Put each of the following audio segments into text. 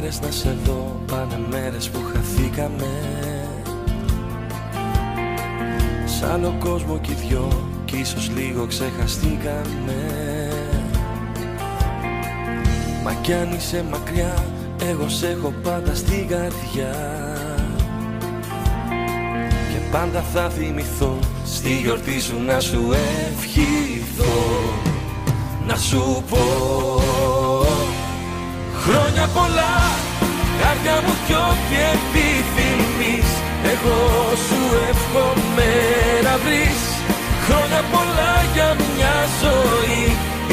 μέρες να σε δω, πάνε μέρες που χαθήκαμε. Σ' άλλο κόσμο κι οι δυο, κι ίσως λίγο ξεχαστήκαμε. Μα κι αν είσαι μακριά, εγώ σ' έχω πάντα στην καρδιά. Και πάντα θα θυμηθώ, στη γιορτή σου να σου ευχηθώ. Να σου πω χρόνια πολλά, καρδιά μου κι ό,τι επιθυμείς, εγώ σου εύχομαι να βρεις. Χρόνια πολλά για μια ζωή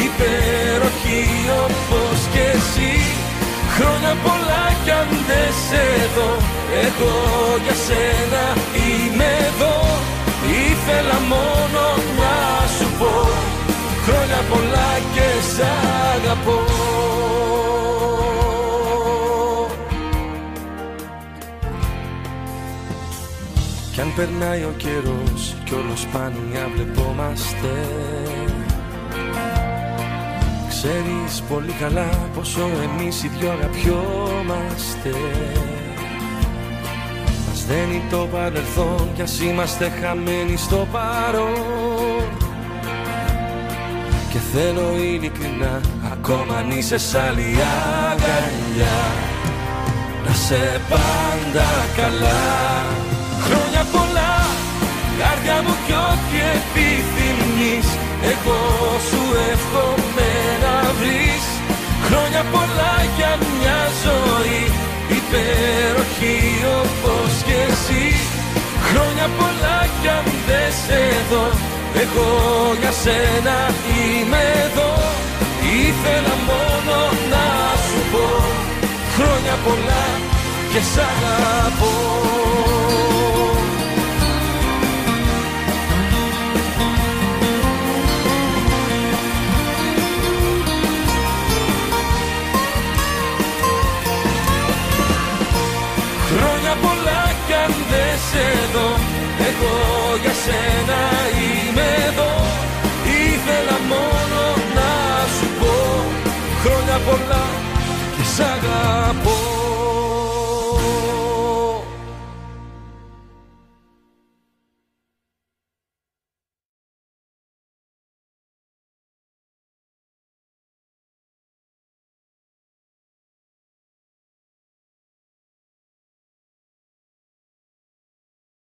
υπέροχη όπως κι εσύ. Χρόνια πολλά κι αν δεν σε δω, εγώ για σένα είμαι εδώ. Ήθελα μόνο να σου πω χρόνια πολλά και σ' αγαπώ. Κι αν περνάει ο καιρός κι όλο σπάνια βλεπόμαστε, ξέρεις πολύ καλά πόσο εμείς οι δυο αγαπιόμαστε. Μας δένει το παρελθόν κι ας είμαστε χαμένοι στο παρόν. Και θέλω ειλικρινά, ακόμα αν είσαι σ' άλλη αγκαλιά, να σε πάντα καλά. Χρόνια πολλά, καρδιά μου κι ό,τι επιθυμείς, εγώ σου εύχομαι να βρεις. Χρόνια πολλά για μια ζωή υπέροχη όπως κι εσύ. Χρόνια πολλά κι αν δεν σε δω, εγώ για σένα είμαι εδώ. Ήθελα μόνο να σου πω χρόνια πολλά και σ' αγαπώ. Χρόνια πολλά κι αν δεν σε δω, εγώ για σένα